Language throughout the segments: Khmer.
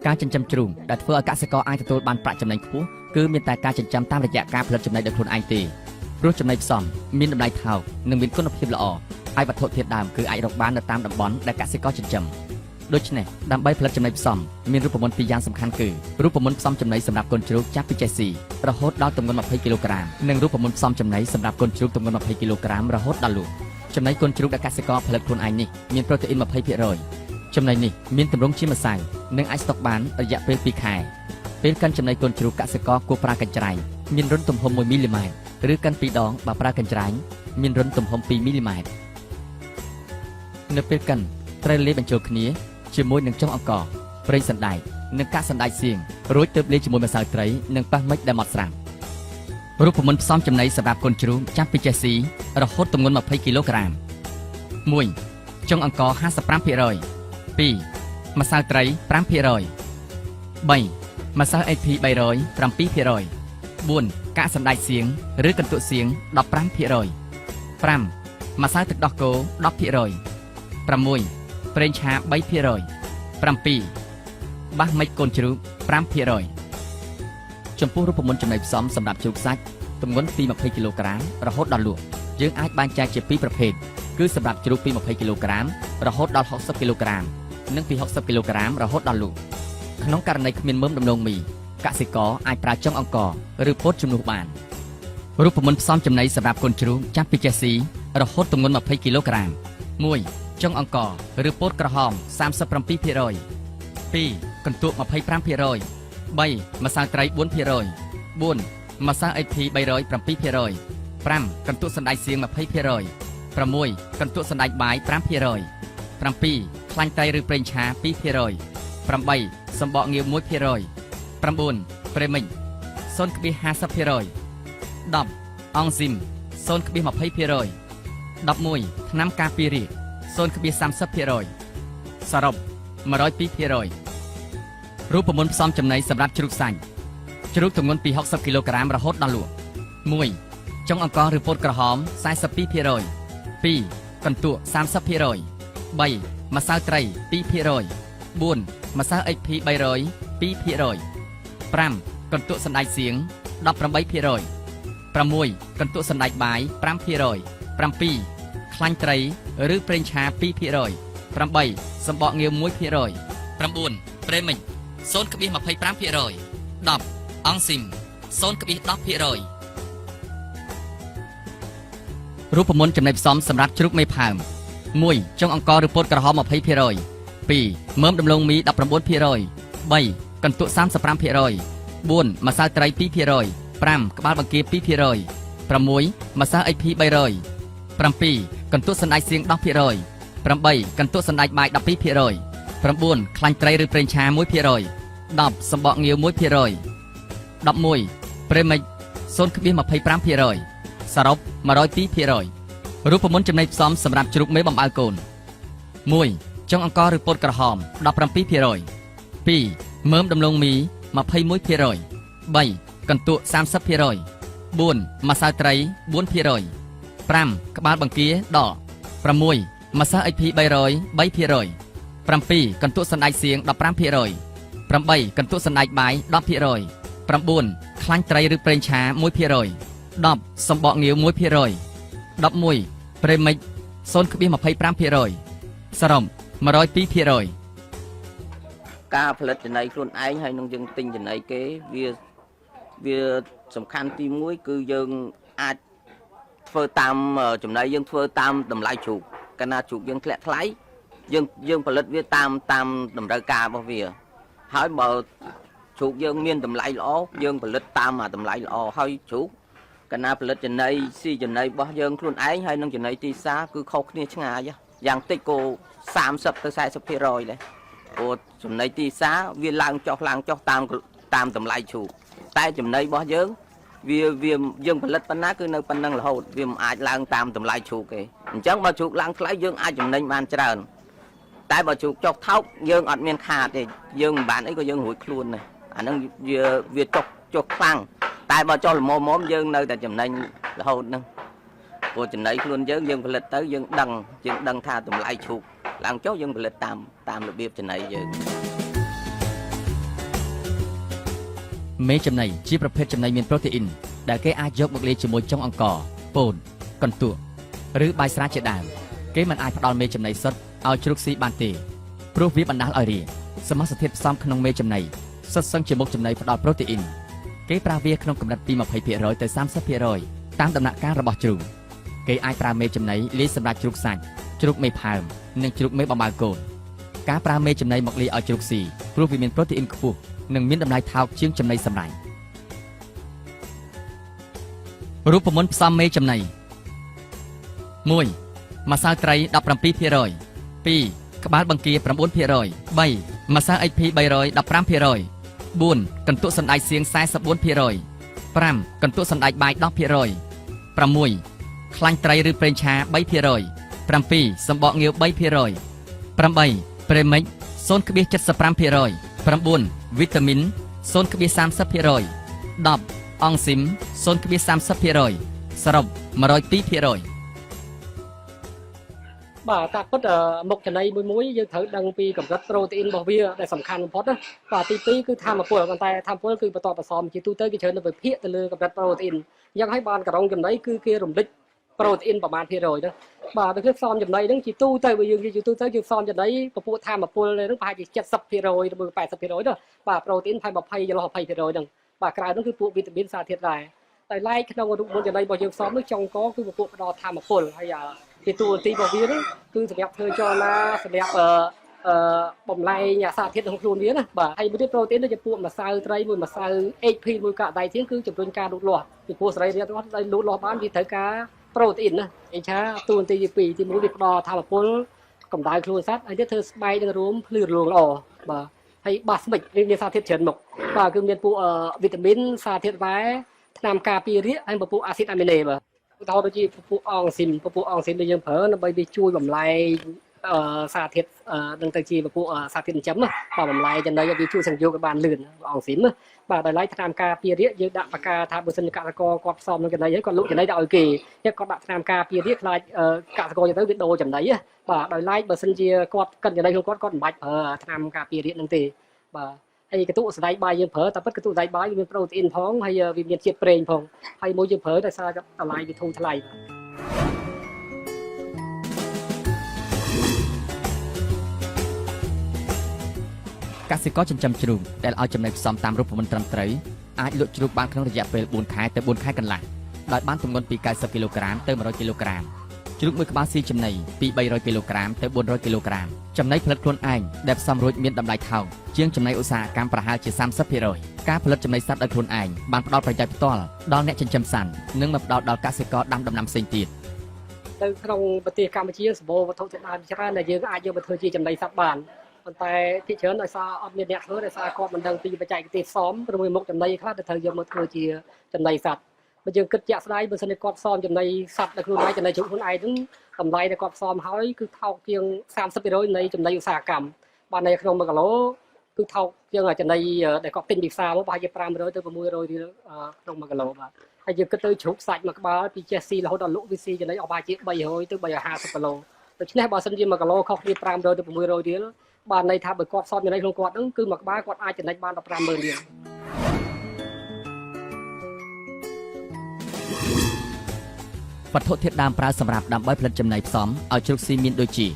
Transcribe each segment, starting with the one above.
ការចិញ្ចឹមជ្រូកដែលធ្វើឲ្យកសិករអាចទទួលបានប្រាក់ចំណេញខ្ពស់គឺមានតែការចិញ្ចឹមតាមរយៈការផលិតចំណីដោយខ្លួនឯងទេព្រោះចំណីផ្សំមានតម្លៃថោកនិងមានគុណភាពល្អហើយវត្ថុធាតុដើមគឺអាចរកបាននៅតាមតំបន់ដែលកសិករចិញ្ចឹមដូច្នេះដើម្បីផលិតចំណីផ្សំមានរូបមន្តពីរយ៉ាងសំខាន់គឺរូបមន្តផ្សំចំណីសម្រាប់កូនជ្រូកចាប់ពីចេះស៊ីរហូតដល់ទម្ងន់20គីឡូក្រាមនិងរូបមន្តផ្សំចំណីសម្រាប់កូនជ្រូកទម្ងន់20គីឡូក្រាមរហូតដល់លក់ចំណីកូនជ្រូកដែលកសិករផលិតខ្លួនឯងនេះមានប្រូតេអ៊ីន20%ចំណីនេះមានទម្រង់ជាម្សៅនិងអាចស្តុកបានរយៈពេល2ខែពេលកាន់ចំណីកូនជ្រូកកសិករគួរប្រើកញ្ច្រែងមានរន្ធទំហំ1មីលីម៉ែត្រឬកាន់2ដងបើប្រើកញ្ច្រែងមានរន្ធទំហំ2មីលីម៉ែត្រនៅពេលកាន់ត្រូវលាយបញ្ចូលគ្នាជាមួយនឹងចុងអង្ករប្រេងសណ្ដែកនិងកាកសណ្ដែកសៀងរួចទើបលាយជាមួយម្សៅត្រីនិងប៉ះមិចដែលម៉ត់ស្រាប់រូបមន្តផ្សំចំណីសម្រាប់កូនជ្រូកចាប់ពីចេះស៊ីរហូតទម្ងន់20គីឡូក្រាម 1. ចុងអង្ករ 55% 2. ម្សៅត្រី 5% 3. ម្សៅ AP 300 7% 4. កាកសណ្ដែកសៀងឬកន្ទក់សៀង 15% 5. ម្សៅទឹកដោះគោ 10% 6. ប្រេងឆា 3% 7. បាសមិចកូនជ្រូក 5% ចំពោះរូបមន្តចំណីផ្សំសម្រាប់ជ្រូកសាច់ទម្ងន់ពី20គីឡូក្រាមរហូតដល់លក់យើងអាចបែងចែកជាពីរប្រភេទគឺសម្រាប់ជ្រូកពី20គីឡូក្រាមរហូតដល់60គីឡូក្រាមនិងពី60គីឡូក្រាមរហូតដល់លក់ក្នុងករណីគ្មានមើមដំឡូងមីកសិករអាចប្រើចុងអង្ករឬពោតជំនួសបានរូបមន្តផ្សំចំណីសម្រាប់កូនជ្រូកចាប់ពីចេះស៊ីរហូតទម្ងន់20គីឡូក្រាម 1. ចុងអង្ករឬពោតក្រហម 37% 2. កន្ទក់ 25% 3. ម្សៅត្រី 4% 4. ម្សៅ AP 300 7% 5. កន្ទក់សណ្ដែកសៀង 20% 6. កន្ទក់សណ្ដែកបាយ 5% 7. ខ្លាញ់ត្រីឬប្រេងឆា 2% 8. សំបកងាវ 1% 9. ប្រេមិញ 0.50% 10. អង់ស៊ីម 0.20% 11. ថ្នាំការពាររាគ 0.30% សរុប 102% រូបមន្តផ្សំចំណីសម្រាប់ជ្រូកសាច់ជ្រូកទម្ងន់ពី60គីឡូក្រាមរហូតដល់លក់ 1. ចុងអង្ករឬពោតក្រហម 42% 2. កន្ទក់ 30% 3. ម្សៅត្រី 2% 4. ម្សៅ AP 300 2% 5. កន្ទក់សណ្ដែកសៀង 18% 6. កន្ទក់សណ្ដែកបាយ 5% 7. ខ្លាញ់ត្រីឬប្រេងឆា 2% 8. សំបកងាវ 1% 9. ប្រេមិញ 0.25% 10. អង់ស៊ីម 0.10% រូបមន្តចំណីផ្សំសម្រាប់ជ្រូកមេផើម 1. ចុងអង្ករឬពោតក្រហម 20% 2. មើមដំឡូងមី 19% 3. កន្ទក់ 35% 4. ម្សៅត្រី 2% 5. ក្បាលបង្គា 2% 6. ម្សៅ AP 300 7. កន្ទក់សណ្ដែកសៀង 10% 8. កន្ទក់សណ្ដែកបាយ 12% 9. ខ្លាញ់ត្រីឬប្រេងឆា 1% 10. សំបកងាវ 1% 11. ប្រេមិច 0.25% សរុប 102% រូបមន្តចំណីផ្សំសម្រាប់ជ្រូកមេបំអើកូន 1. ចុងអង្ករឬពោតក្រហម 17% 2. មើមដំឡូងមី 21% 3. កន្ទក់ 30% 4. ម្សៅត្រី 4% 5. ក្បាលបង្គាដក 6. ម្សៅ AP 300 3% 7. កន្ទក់សណ្ដែកសៀង 15% 8. កន្ទក់សណ្ដែកបាយ 10% 9. ខ្លាញ់ត្រីឬប្រេងឆា 1% 10. សំបកងាវ 1% 11. ប្រេមិច 0.25% សរុប 102% ការផលិតចំណីខ្លួនឯងហើយនឹងយើងទិញចំណីគេវាសំខាន់ទី1គឺយើងអាចធ្វើតាមចំណីយើងធ្វើតាមតម្លៃជ្រូកកាលណាជ្រូកយើងធ្លាក់ថ្លៃយើងផលិតវាតាមតម្រូវការរបស់វាហើយបើជ្រូកយើងមានតម្លៃល្អយើងផលិតតាមតម្លៃល្អហើយជ្រូកកាលណាផលិតចំណីស៊ីចំណីរបស់យើងខ្លួនឯងហើយនឹងចំណីទីផ្សារគឺខុសគ្នាឆ្ងាយយ៉ាងតិចក៏30ទៅ40%ដែរព្រោះចំណីទីផ្សារវាឡើងចុះតាមតម្លៃជ្រូកតែចំណីរបស់យើងវាយើងផលិតប៉ុណ្ណាគឺនៅប៉ុណ្ណឹងរហូតវាមិនអាចឡើងតាមតម្លៃជ្រូកទេអញ្ចឹងបើជ្រូកឡើងថ្លៃយើងអាចចំណេញបានច្រើនតែបើជ្រូកចុះថោកយើងអត់មានខាតទេយើងមិនបានអីក៏យើងរួចខ្លួនដែរអាហ្នឹងវាចុះខ្លាំងតែបើចុះល្មមយើងនៅតែចំណេញរហូតហ្នឹងព្រោះចំណីខ្លួនយើងផលិតទៅយើងដឹងថាតម្លៃជ្រូកឡើងចុះយើងផលិតតាមរបៀបចំណីយើង មេចំណីជាប្រភេទចំណីមានប្រូតេអ៊ីនដែលគេអាចយកមកលាយជាមួយចុងអង្ករពោតកន្ទក់ឬបាយស្រាជាដើមគេមិនអាចផ្ដល់មេចំណីសុទ្ធឲ្យជ្រូកស៊ីបានទេព្រោះវាបណ្ដាលឲ្យរាសមាសធាតុផ្សំក្នុងមេចំណីសុទ្ធសឹងជាមុខចំណីផ្ដល់ប្រូតេអ៊ីនគេប្រើវាក្នុងកម្រិតពី 20% ទៅ 30% តាមដំណាក់កាលរបស់ជ្រូកគេអាចប្រើមេចំណីលាយសម្រាប់ជ្រូកសាច់ជ្រូកមេផើមនិងជ្រូកមេបម្រើកូនការប្រើមេចំណីមកលាយឲ្យជ្រូកស៊ីព្រោះវាមានប្រូតេអ៊ីនខ្ពស់និងមានតម្លៃថោកជាងចំណីសម្រាញ់រូបមន្តផ្សំមេចំណី 1. ម្សៅត្រី 17% 2. ក្បាលបង្គា 9% 3. ម្សៅ HP 300 15% 4. កន្ទក់សណ្តែកសៀង 44% 5. កន្ទក់សណ្តែកបាយ 10% 6. ខ្លាញ់ត្រីឬប្រេងឆា 3% 7. សំបកងាវ 3% 8. ប្រេមិច 0.75% 9. វីតាមីន 0.30% 10. អង់ស៊ីម 0.30% សរុប 102%បាទតាពិតមុខចំណីមួយយើងត្រូវដឹងពីកម្រិតប្រូតេអ៊ីនរបស់វាដែលសំខាន់បំផុតណាបាទទី2គឺធម្មពលប៉ុន្តែធម្មពលគឺបន្តបន្សំជាទូទៅគេច្រើនទៅវិភាគទៅលើកម្រិតប្រូតេអ៊ីនយ៉ាងហើយបានក្រុងចំណីគឺគេរំលឹកប្រូតេអ៊ីនប្រមាណភាគរយណាបាទដូចគឺផ្សំចំណីហ្នឹងជាទូទៅបើយើងជាទូទៅយើងផ្សំចំណីពពួកធម្មពលហ្នឹងប្រហែលជា 70% ឬ 80% ណាបាទប្រូតេអ៊ីនប្រហែល 20 ចន្លោះ 20% ហ្នឹងបាទក្រៅហ្នឹងគឺពួកវីតាមីនសារធាតុដែរតែឡែកក្នុងរូបមន្តចំណីរបស់យើងផ្សំនោះចុងកគឺពពួកផ្ដល់ធម្មពលហើយជាទូទីរបស់វាហ្នឹងគឺសម្រាប់ធ្វើចលនាសម្រាប់បំលែងសារធាតុក្នុងខ្លួនវាណាបាទហើយមួយទៀតប្រូតេអ៊ីនដូចជាពួកម្សៅត្រីមួយម្សៅ HP មួយកាដៃទៀតគឺជំរុញការលូតលាស់ពីព្រោះសរីរាង្គរបស់ដែលលូតលាស់បានវាត្រូវការប្រូតេអ៊ីនណាអញ្ចឹងទូទីទី2ទី1វាផ្ដល់ធម្មពលកម្ដៅខ្លួនសត្វហើយទៀតធ្វើស្បែកនឹងរួមភ្លឺរលោងល្អបាទហើយបាសមិចមានសារធាតុច្រើនមុខបាទគឺមានពួកវីតាមីនសារធាតុវ៉ែថ្នាំការពាររាគហើយពួកអាស៊ីតអាមីណេបាទឧទាហរណ៍ដូចជាពពួកអង់ស៊ីមដែលយើងប្រើដើម្បីវាជួយបំលែងសារធាតុនឹងទៅជាពពួកសារធាតុចិញ្ចឹមបាទបំលែងចំណីឲ្យវាជួយសង្យោគឲ្យបានលឿនអង់ស៊ីមបាទដោយឡែកថ្នាំការពាររាគយើងដាក់បកាថាបើសិនកសិករគាត់ផ្សំនឹងចំណីហើយគាត់លក់ចំណីទៅឲ្យគេគាត់ដាក់ថ្នាំការពាររាគខ្លាចកសិករទៅវាដូរចំណីបាទដោយឡែកបើសិនជាគាត់កិនចំណីខ្លួនគាត់មិនបាច់ប្រើថ្នាំការពាររាគនឹងទេបាទហើយកន្ទុកសណ្តែកបាយយើងប្រើតែពិតកន្ទុកសណ្តែកបាយវាមានប្រូតេអ៊ីនផងហើយវាមានជាតិប្រេងផងហើយមួយយើងប្រើដោយសារតម្លៃវាធូរថ្លៃកសិករចិញ្ចឹមជ្រូកដែលឲ្យចំណីផ្សំតាមរូបមន្តត្រឹមត្រូវអាចលក់ជ្រូកបានក្នុងរយៈពេល4ខែទៅ4ខែកន្លះដោយបានទម្ងន់ពី90គីឡូក្រាមទៅ100គីឡូក្រាមជ្រូកមួយក្បាលស៊ីចំណីពី300គីឡូក្រាមទៅ400គីឡូក្រាមចំណីផលិតខ្លួនឯងដែលផ្សំរួចមានតម្លៃថោកជាងចំណីឧស្សាហកម្មប្រហែលជា 30% ការផលិតចំណីសត្វដោយខ្លួនឯងបានផ្ដល់ប្រយោជន៍ផ្ទាល់ដល់អ្នកចិញ្ចឹមសត្វនិងមកផ្ដល់ដល់កសិករដាំដំណាំផ្សេងទៀតទៅក្នុងប្រទេសកម្ពុជាសម្បូរវត្ថុធាតុដើមច្រើនដែលយើងអាចយកមកធ្វើជាចំណីសត្វបានប៉ុន្តែភាគច្រើនដោយសារអត់មានអ្នកធ្វើដោយសារគាត់មិនដឹងពីបច្ចេកទេសផ្សំឬមុខចំណីខ្លះទៅត្រូវយកមកធ្វើជាចំណីសត្វបើយើងគិតជាក់ស្ដែងបើសិនជាគាត់ផ្សំចំណីសត្វដល់ខ្លួនឯងចំណីជ្រូកខ្លួនឯងហ្នឹងតម្លៃដែលគាត់ផ្សំហើយគឺថោកជាង 30% នៃចំណីឧស្សាហកម្មបាននៅក្នុង1គីឡូគឺថោកជាងចំណីដែលគាត់ទិញពីផ្សារមកប្រហែលជា500ទៅ600រៀលក្នុង1គីឡូបាទហើយយើងគិតទៅជ្រូកសាច់មួយក្បាលពីចេះស៊ីរហូតដល់លក់វាស៊ីចំណីអស់ប្រហែលជា300ទៅ350គីឡូដូច្នេះបើសិនជា1គីឡូខុសគ្នា500ទៅ600រៀលបានន័យថាបើគាត់ផ្សំចំណីក្នុងគាត់ហ្នឹងគឺមួយក្បាលគាត់អាចចំណេញបាន150000រៀលវត្ថុធាតុដើមប្រើសម្រាប់ដើម្បីផលិតចំណីផ្សំឲ្យជ្រូកស៊ីមានដូចជា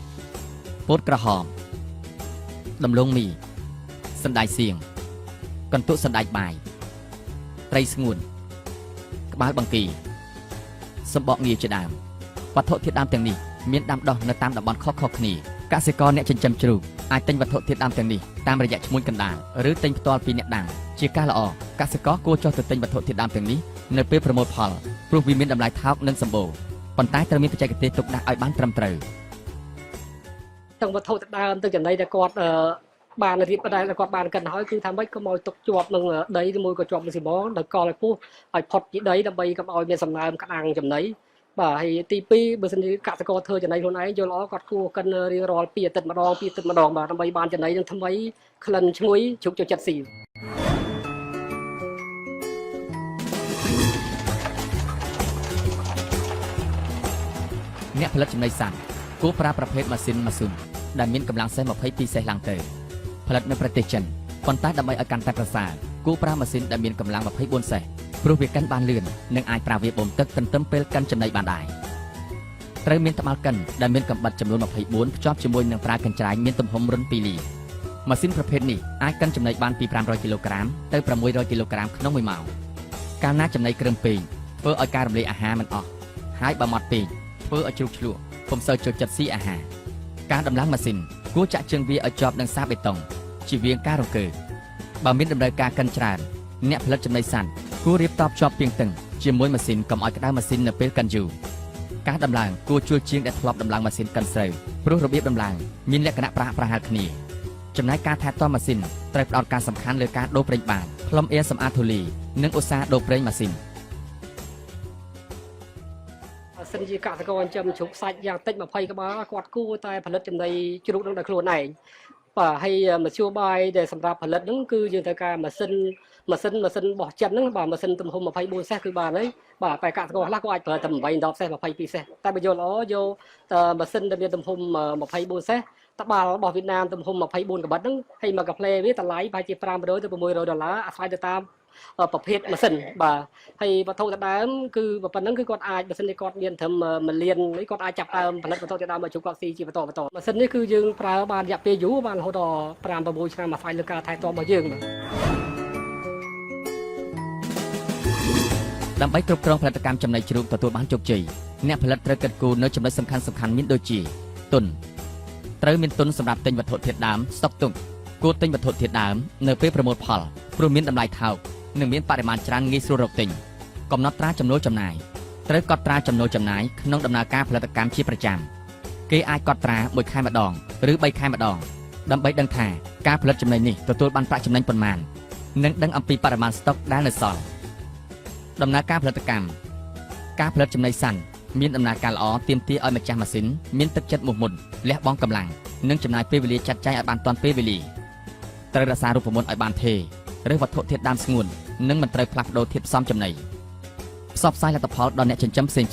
ពោតក្រហមដំឡូងមីសណ្តែកសៀងកន្ទក់សណ្តែកបាយត្រីស្ងួនក្បាលបង្គាសំបកងាវជាដើមវត្ថុធាតុដើមទាំងនេះមានដាំដុះនៅតាមតំបន់ខុសៗគ្នាកសិករអ្នកចិញ្ចឹមជ្រូកអាចទិញវត្ថុធាតុដើមទាំងនេះតាមរយៈឈ្មួញកណ្ដាលឬទិញផ្ទាល់ពីអ្នកដាំជាការល្អកសិករគួរចុះទៅទិញវត្ថុធាតុដើមទាំងនេះនៅពេលប្រមូលផលព្រោះវាមានតម្លៃថោកនិងសម្បូរប៉ុន្តែត្រូវមានបច្ចេកទេសទុកដាក់ឲ្យបានត្រឹមត្រូវទាំងវត្ថុធាតុដើមទាំងចំណីដែលគាត់បានរៀបដែលគាត់បានកិនហើយគឺថាម៉េចក៏មកទុកជាប់នឹងដីឬមួយក៏ជាប់នឹងស៊ីម៉ងដល់កលឲ្យពុះឲ្យផុតពីដីដើម្បីកុំឲ្យមានសំណើមក្តាំងចំណីបាទហើយទី2បើសិនជាកសិករធ្វើចំណីខ្លួនឯងយល់ល្អគាត់គួរកិនរៀងរាល់2អាទិត្យម្ដងបាទដើម្បីបានចំណីនឹងថ្មីក្លិនឈ្ងុយជ្រូកចូលចិត្តស៊ីអ្នកផលិតចំណីសត្វគួរប្រើប្រភេទម៉ាស៊ីនម៉ាស៊ូនដែលមានកម្លាំងសេះ22សេះឡើងទៅផលិតនៅប្រទេសចិនប៉ុន្តែដើម្បីឲ្យកាន់តែប្រសើរ គួរប្រើម៉ាស៊ីនដែលមានកម្លាំង24សេសព្រោះវាកាន់បានលឿននិងអាចប្រើវាបូមទឹកទន្ទឹមពេលកាន់ចំណីបានដែរត្រូវមានត្បាល់កិនដែលមានកាំបិតចំនួន24ភ្ជាប់ជាមួយនឹងប្រើកញ្ច្រែងមានទំហំរុន2លីម៉ាស៊ីនប្រភេទនេះអាចកាន់ចំណីបានពី500គីឡូក្រាមទៅ600គីឡូក្រាមក្នុង1ម៉ោងកាលណាចំណីគ្រឿងពេងធ្វើឲ្យការរំលាយអាហារមិនអស់ហើយបើម៉ត់ពេងធ្វើឲ្យជ្រូកឆ្លក់ពុំសូវចូលចិត្តស៊ីអាហារការដំឡើងម៉ាស៊ីនគួរចាក់ជើងវាឲ្យជាប់នឹងសាបេតុងជៀសវាងការរង្គើបើមានតម្រូវការកិនច្រើនអ្នកផលិតចំណីសัตว์គួររៀបតបជាប់ពីងតឹងជាមួយម៉ាស៊ីនកុំឲ្យក្តៅម៉ាស៊ីននៅពេលកិនយូរការដំឡើងគួរជួលជាងដែលធ្លាប់ដំឡើងម៉ាស៊ីនកិនស្រូវព្រោះរបៀបដំឡើងមានលក្ខណៈប្រហាក់គ្នាចំណែកការថែទាំម៉ាស៊ីនត្រូវផ្ដោតការសំខាន់លើការដូរប្រេងបាតផ្លុំអៀរសម្អាតធូលីនិងឧស្សាហ៍ដូរប្រេងម៉ាស៊ីនសិនជាកសិករចិញ្ចឹមជ្រូកសាច់យ៉ាងតិច20ក្បាលគាត់គួរតែផលិតចំណីជ្រូកនឹងដោយខ្លួនឯងបាទហើយមធ្យោបាយដែលសម្រាប់ផលិតហ្នឹងគឺយើងត្រូវការម៉ាស៊ីនបោះចិនហ្នឹងបាទម៉ាស៊ីនទំហំ24សេសគឺបានហើយបាទតែកសិករខ្លះក៏អាចប្រើតែ8 10សេស22សេសតែបើយកល្អយកម៉ាស៊ីនដែលមានទំហំ24សេសត្បាល់របស់វៀតណាមទំហំ24កាបិតហ្នឹងហើយមកកាផ្លេវាតម្លៃប្រហែលជា$500ទៅ$600អាស្រ័យទៅតាមប្រភេទម៉ាស៊ីនបាទហើយវត្ថុទៅដើមគឺប៉ុណ្ណឹងគឺគាត់អាចម៉ាស៊ីននេះគាត់មានត្រឹម1លាននេះគាត់អាចចាប់ដើមផលិតវត្ថុទៅដើមមកជួគាត់ស៊ីជាបន្តម៉ាស៊ីននេះគឺយើងប្រើបានរយៈពេលយូរបានរហូតដល់5-6ឆ្នាំអាស្រ័យលើការថែទាំរបស់យើងបាទដើម្បីគ្រប់គ្រងផលិតកម្មចំណីជ្រូកទទួលបានជោគជ័យអ្នកផលិតត្រូវគិតគូរនៅចំណុចសំខាន់មានដូចជាទុនត្រូវមានទុនសម្រាប់ទិញវត្ថុធាតុដើមស្តុកទុកគួរទិញវត្ថុធាតុដើមនៅពេលប្រមូលផលព្រោះមានតម្លៃថោកនិងមានបរិមាណច្រើនងាយស្រួលរកទិញកំណត់ត្រាចំណូលចំណាយត្រូវកត់ត្រាចំណូលចំណាយក្នុងដំណើរការផលិតកម្មជាប្រចាំគេអាចកត់ត្រា1ខែម្ដងឬ3ខែម្ដងដើម្បីដឹងថាការផលិតចំណីនេះទទួលបានប្រាក់ចំណេញប៉ុន្មាននិងដឹងអំពីបរិមាណស្តុកដែលនៅសល់ដំណើរការផលិតកម្មការផលិតចំណីសัตว์មានដំណើរការល្អទាមទារឲ្យម្ចាស់ម៉ាស៊ីនមានទឹកចិត្តមោះមុតលះបង់កម្លាំងនិងចំណាយពេលវេលាចាត់ចែងឲ្យបានទាន់ពេលវេលាត្រូវរក្សារូបមន្តឲ្យបានថេរឬវត្ថុធាតុដើមស្ងួននិងមិនត្រូវផ្លាស់ប្ដូរធាតុផ្សំចំណីផ្សព្វផ្សាយលទ្ធផលដល់អ្នកចិញ្ចឹមផ្សេង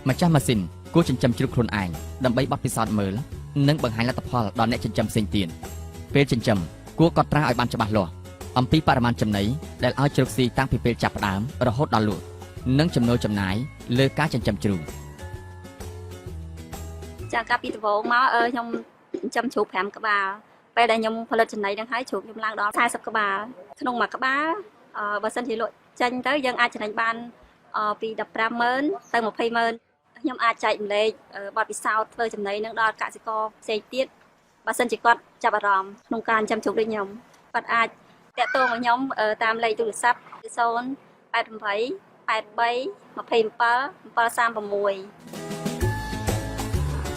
ម្ចាស់ម៉ាស៊ីនគួរចិញ្ចឹមជ្រូកខ្លួនឯងដើម្បីបត់ពិសោធន៍មើលនិងបង្ហាញលទ្ធផលដល់អ្នកចិញ្ចឹមផ្សេងទៀតពេលចិញ្ចឹមគួរកត់ត្រាឲ្យបានច្បាស់លាស់អំពីបរិមាណចំណីដែលឲ្យជ្រូកស៊ីតាំងពីពេលចាប់ផ្ដើមរហូតដល់លក់និងចំណូលចំណាយលើការចិញ្ចឹមជ្រូកចាកាលពីដំបូងមកខ្ញុំចិញ្ចឹមជ្រូក5ក្បាលពេលដែលខ្ញុំផលិតចំណីនឹងហើយជ្រូកខ្ញុំឡើងដល់40ក្បាលក្នុងមួយក្បាលបើសិនជាលក់ចេញទៅយើងអាចចំណេញបានពី150000ទៅ200000ខ្ញុំអាចចែកម្លែកបទពិសោធន៍ធ្វើចំណីនឹងដល់កសិករផ្សេងទៀតបើសិនជាគាត់ចាប់អារម្មណ៍ក្នុងការចិញ្ចឹមជ្រូកដូចខ្ញុំគាត់អាចតាក់ទងមកខ្ញុំតាមលេខទូរស័ព្ទ0888327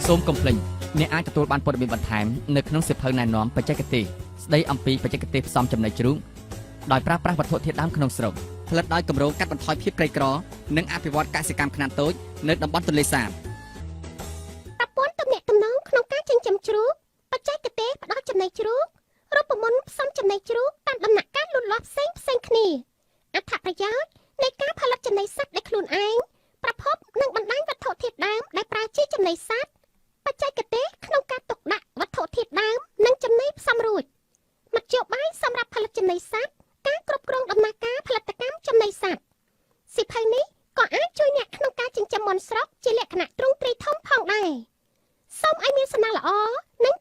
សូមកុំភ្លេចអ្នកអាចទទួលបានព័ត៌មានបន្ថែមនៅក្នុងសៀវភៅណែនាំបច្ចេកទេសស្ដីអំពីបច្ចេកទេសផ្សំចំណីជ្រូកដោយប្រើប្រាស់វត្ថុធាតុដើមក្នុងស្រុកផលិតដោយគម្រោងកាត់បន្ថយភាពក្រីក្រនិងអភិវឌ្ឍកសិកម្មខ្នាតតូចនៅតំបន់ទន្លេសាបប្រព័ន្ធទំនាក់ទំនងក្នុងការចិញ្ចឹមជ្រូកបច្ចេកទេសផ្ដល់ចំណីជ្រូករូបមន្តផ្សំចំណីជ្រូកតាមដំណាក់កាលលូតលាស់ផ្សេងគ្នាអត្ថប្រយោជន៍នៃការផលិតចំណីសត្វដោយខ្លួនឯងប្រភពនិងបណ្ដាញវត្ថុធាតុដើមដែលប្រើជាចំណីសត្វបច្ចេកទេសក្នុងការទុកដាក់វត្ថុធាតុដើមនិងចំណីផ្សំរួចមធ្យោបាយសម្រាប់ផលិតចំណីសត្វការគ្រប់គ្រងដំណើរការផលិតកម្មចំណីសត្វសៀវភៅនេះក៏អាចជួយអ្នកក្នុងការចិញ្ចឹមមាន់ស្រុកជាលក្ខណៈទ្រង់ទ្រាយធំផងដែរសូមឲ្យមានសំណាងល្អនិង